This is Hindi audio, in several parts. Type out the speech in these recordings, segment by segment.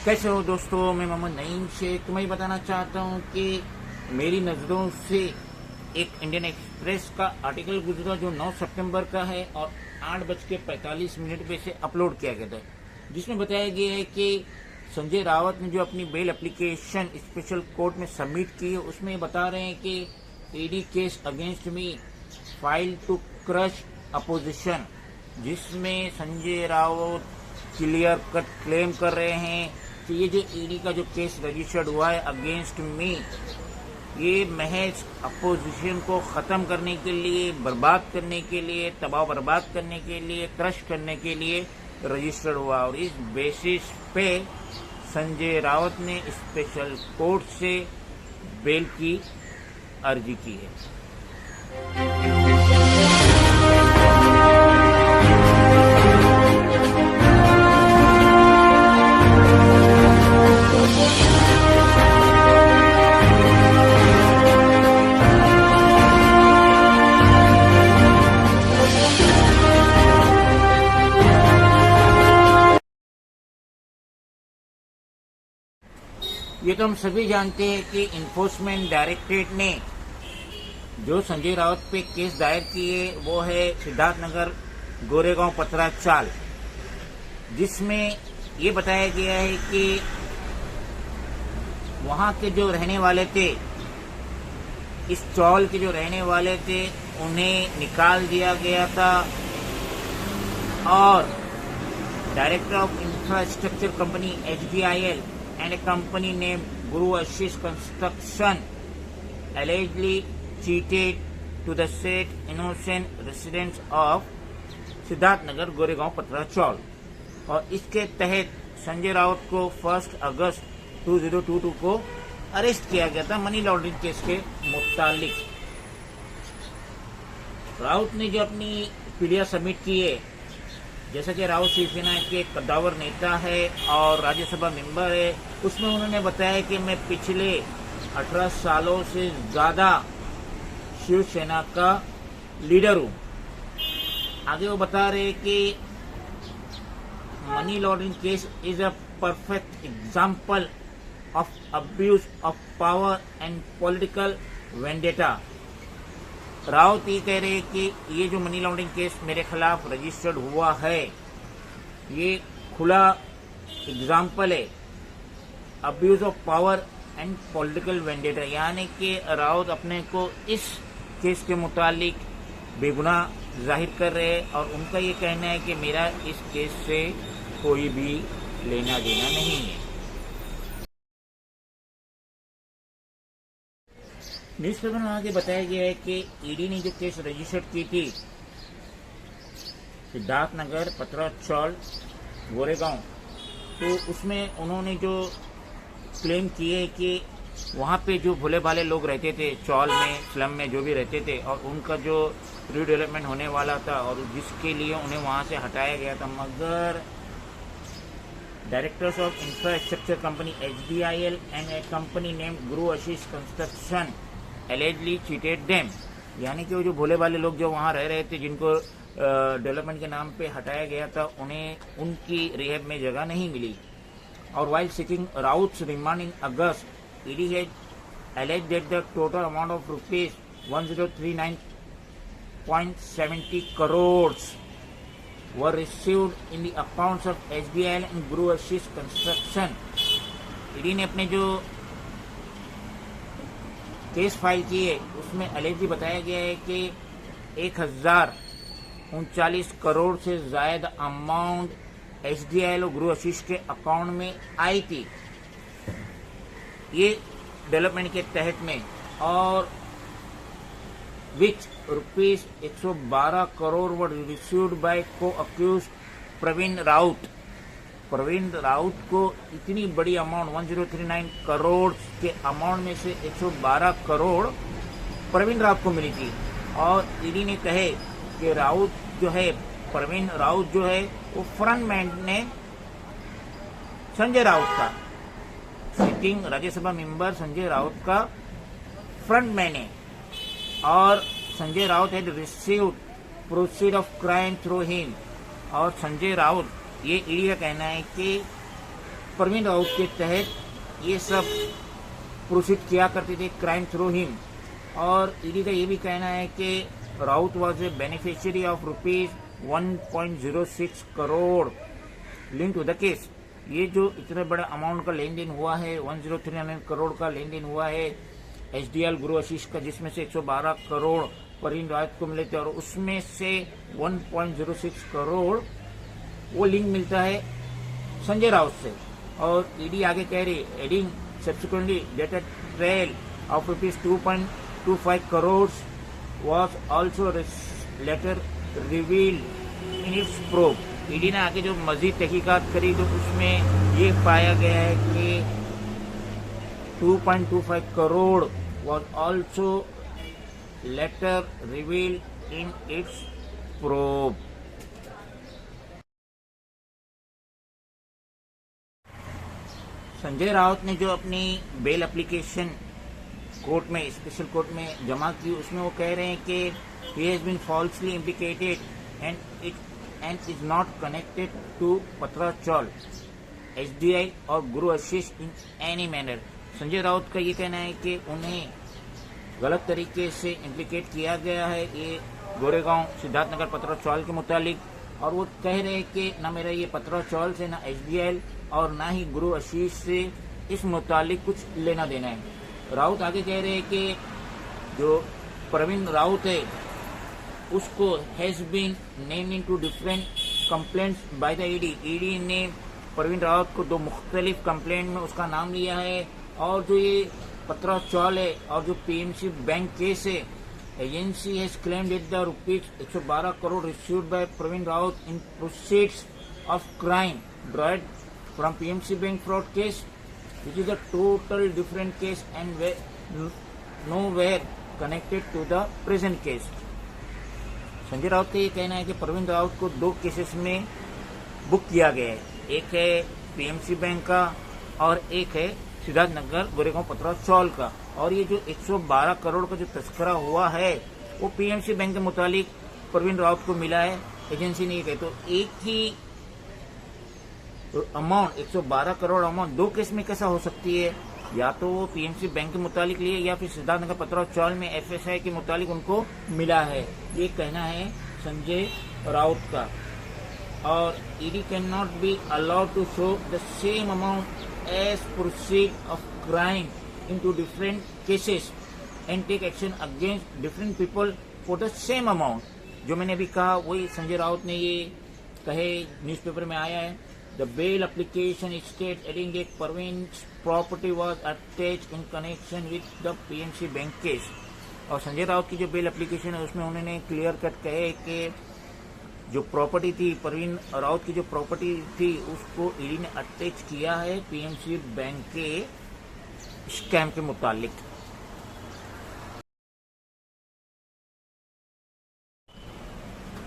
कैसे हो दोस्तों, मैं मोहम्मद नईम शेख तुम्हें बताना चाहता हूँ कि मेरी नज़रों से एक इंडियन एक्सप्रेस का आर्टिकल गुजरा जो 9 सितंबर का है और 8:45 पे से अपलोड किया गया था, जिसमें बताया गया है कि संजय रावत ने जो अपनी बेल एप्लीकेशन स्पेशल कोर्ट में सबमिट की है उसमें बता रहे हैं कि ED case against me file to crush opposition, जिसमें Sanjay Raut clear cut claim कर रहे हैं कि ये जो ईडी का जो केस रजिस्टर्ड हुआ है अगेंस्ट मी, ये महज अपोजिशन को ख़त्म करने के लिए, बर्बाद करने के लिए, तबाह बर्बाद करने के लिए, क्रश करने के लिए रजिस्टर्ड हुआ। और इस बेसिस पे संजय रावत ने स्पेशल कोर्ट से बेल की अर्जी की है। ये तो हम सभी जानते हैं कि इन्फोर्समेंट डायरेक्टरेट ने जो संजय रावत पे केस दायर किए वो है सिद्धार्थनगर गोरेगांव पतरा चाल, जिसमें ये बताया गया है कि वहां के जो रहने वाले थे, इस चौल के जो रहने वाले थे, उन्हें निकाल दिया गया था और director of infrastructure company HBIL and a company named Guru Ashish Construction allegedly cheated to the said innocent residents of Siddharth Nagar Goregaon Patra Chawl. और इसके तहत संजय रावत को 1 अगस्त 2022 को अरेस्ट किया गया था मनी लॉन्ड्रिंग केस के मुतालिक। रावत ने जो अपनी पीडिया सबमिट की है, जैसा कि रावत शिवसेना के कद्दावर नेता है और राज्यसभा मेंबर है, उसमें उन्होंने बताया कि मैं पिछले 18 सालों से ज़्यादा शिवसेना का लीडर हूँ। आगे वो बता रहे कि money laundering case is a perfect example of abuse of power and political vendetta. Rawat ये कह रहे कि ये जो मनी लॉन्ड्रिंग केस मेरे खिलाफ रजिस्टर्ड हुआ है, ये खुला एग्जाम्पल है abuse of power and political vendetta, यानी कि रावत अपने को इस केस के मुतालिक बेगुनाह जाहिर कर रहे हैं और उनका ये कहना है कि मेरा इस केस से कोई भी लेना देना नहीं है। न्यूज़पेपर में आगे बताया गया है कि ईडी ने जो केस रजिस्टर्ड की थी सिद्धार्थनगर पतरा चौल गोरेगांव, तो उसमें उन्होंने जो क्लेम किए कि वहाँ पे जो भोले भाले लोग रहते थे, चौल में, स्लम में जो भी रहते थे, और उनका जो रीडेवलपमेंट होने वाला था और जिसके लिए उन्हें वहाँ से हटाया गया था, मगर directors of infrastructure company HBIL and A company name Guru Ashish construction allegedly cheated them, यानी कि वो जो भोले वाले लोग जो वहाँ रह रहे थे, जिनको डेवलपमेंट के नाम पे हटाया गया था, उन्हें उनकी रिहैब में जगह नहीं मिली। और while seeking routes remand in August, ED has alleged that the total amount of rupees 1039.70 crores were received in the accounts of HBIL and Guru Ashish Construction। ED ने अपने जो केस फाइल की है उसमें एलिजिबल बताया गया है कि 1039 करोड़ से ज्यादा अमाउंट HBIL और गुरु आशीष के अकाउंट में आई थी ये डेवलपमेंट के तहत में, और which rupees 112 crore were received by co accused Pravin Raut. Pravin Raut को इतनी बड़ी अमाउंट 1039 करोड़ के अमाउंट में से 112 करोड़ प्रवीण राउत को मिली थी। और ईडी ने कहे कि राउत जो है, प्रवीण राउत जो है, वो फ्रंटमैन ने संजय राउत का, सिटिंग राज्यसभा मेंबर संजय राउत का फ्रंटमैन है, और Sanjay Raut had received proceed of crime through him. और संजय राउत, ये ईडी का कहना है कि परवीन राउत के तहत ये सब प्रोसीड किया करते थे, क्राइम थ्रू हिम। और ईडी का ये भी कहना है कि Raut was a beneficiary of rupees 1.06 crore link to the case. ये जो इतने बड़ा अमाउंट का लेन देन हुआ है, 103 करोड़ का लेन देन हुआ है एचडीएल गुरु आशीष का, जिसमें से 112 करोड़ परवीन राउत को मिले थे और उसमें से 1.06 करोड़ वो लिंक मिलता है संजय राउत से। और ईडी आगे कह रही, adding subsequently that a trail of rupees 2.25 crore was also later revealed in its probe। ED ने आगे जो मजीद तहकीकात करी तो उसमें ये पाया गया है कि 2.25 crore was also later revealed in its probe। Sanjay Raut ने जो अपनी बेल एप्लीकेशन कोर्ट में, स्पेशल कोर्ट में जमा की, उसमें वो कह रहे हैं कि he has been falsely implicated and is not connected to Patra Chawl, HDL और गुरु आशीष in any manner। Sanjay Raut का ये कहना है कि उन्हें गलत तरीके से इम्प्लीकेट किया गया है ये गोरेगांव सिद्धार्थनगर पत्राचौल के मुतालिक, और वो कह रहे हैं कि ना मेरा ये पत्राचौल से, ना एचडीएल और ना ही गुरु आशीष से इस मुतालिक कुछ लेना देना है। राउत आगे कह रहे हैं कि जो परवीन राउत है उसको has been named into different complaints by the ED. ED ने परवीन राउत को 2 मुख्तलिफ कंप्लेंट में उसका नाम लिया है। और जो ये पत्राचौल है और जो पीएमसी बैंक केस है, agency has claimed it the rupees 112 crore received by Pravin Raut in proceeds of crime drawn from PMC bank fraud case, which is a total different case and nowhere connected to the present case। Sanjay Raut का ये कहना है कि परवीन राउत को 2 केसेस में बुक किया गया है, एक है पीएमसी बैंक का और एक है सिद्धार्थनगर गोरेगांव पत्राचौल का। और ये जो 112 करोड़ का जो तस्करा हुआ है वो पीएमसी बैंक के मुतालिक परवीन राउत को मिला है, एजेंसी नहीं कहे। तो एक ही अमाउंट 112 करोड़ अमाउंट 2 केस में कैसा हो सकती है? या तो वो पीएमसी बैंक के मुतालिक लिए या फिर सिद्धार्थनगर पत्राचौल में एफएसआई के मुतालिक उनको मिला है, ये कहना है संजय राउत का। और ED can not be allowed to show the same amount as proceed of crime into different cases and take action against different people for the same amount. जो मैंने अभी कहा वही संजय राउत ने ये कहे, न्यूज़पेपर में आया है। The bail application states adding that Parveen's property was attached in connection with the PNC bank case। और संजय राउत की जो बेल एप्लीकेशन है उसमें उन्होंने क्लियर कट कहे कि जो प्रॉपर्टी थी, परवीन राउत की जो प्रॉपर्टी थी उसको ईडी ने अटैच किया है पीएमसी बैंक के स्कैम के मुतालिक।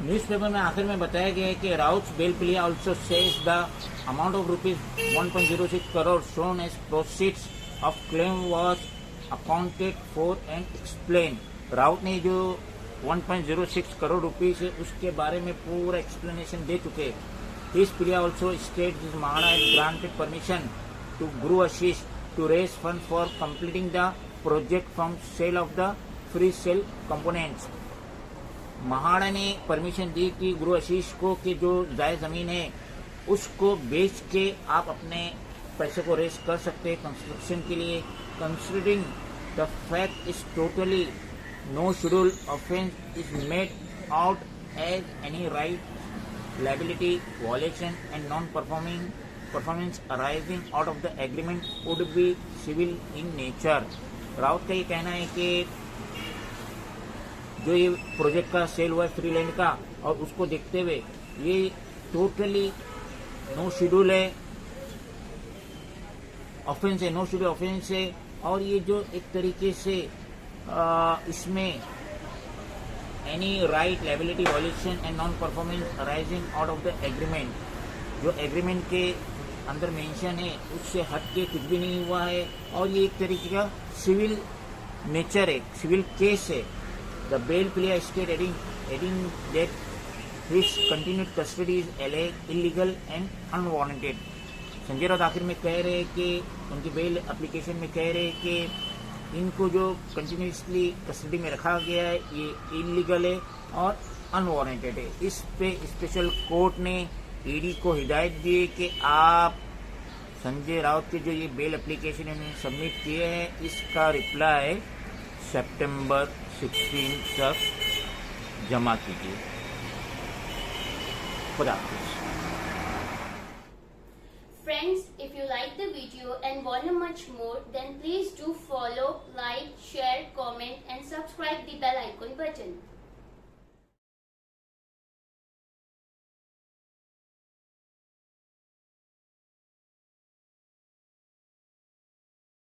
न्यूज़पेपर में आखिर में बताया गया है कि Raut bail plea also says the amount of rupees 1.06 crore shown as proceeds of claim was accounted for and explain. Raut ने जो 1.06 करोड़ रुपीज है उसके बारे में पूरा एक्सप्लेनेशन दे चुके। This plea also state this MHADA has granted permission to Guru Ashish to raise fund for completing the project from sale of the free sale components. MHADA ने परमिशन दी कि गुरु आशीष को कि जो जायज जमीन है उसको बेच के आप अपने पैसे को रेस कर सकते हैं कंस्ट्रक्शन के लिए। Considering the fact is totally no schedule offence is made out as any right liability violation and non performance arising out of the agreement would be civil in nature. Raut का ये कहना है कि जो ये प्रोजेक्ट का सेल हुआ है फ्री लैंड का, और उसको देखते हुए ये टोटली नो शेड्यूल है, ऑफेंस है, नो शेड्यूल ऑफेंस है। और ये जो एक तरीके से इसमें any right liability violation and non performance arising out of the agreement, जो एग्रीमेंट के अंदर मेंशन है उससे हट के कुछ भी नहीं हुआ है। और ये एक तरीके का सिविल नेचर है, सिविल केस है। The bail plea state adding that his continued custody is illegal and unwarranted। Sanjay Raut आखिर में कह रहे कि उनकी बेल एप्लीकेशन में कह रहे कि इनको जो कंटिन्यूसली कस्टडी में रखा गया है ये इलीगल है और अनवारंटेड है। इस पे स्पेशल कोर्ट ने ईडी को हिदायत दी है कि आप संजय राउत के जो ये बेल एप्लीकेशन इन्होंने सबमिट किए हैं इसका रिप्लाई सितंबर 16 तक जमा कीजिए। खुदा हाफिज़। Friends, if you like the video and want much more, then please do follow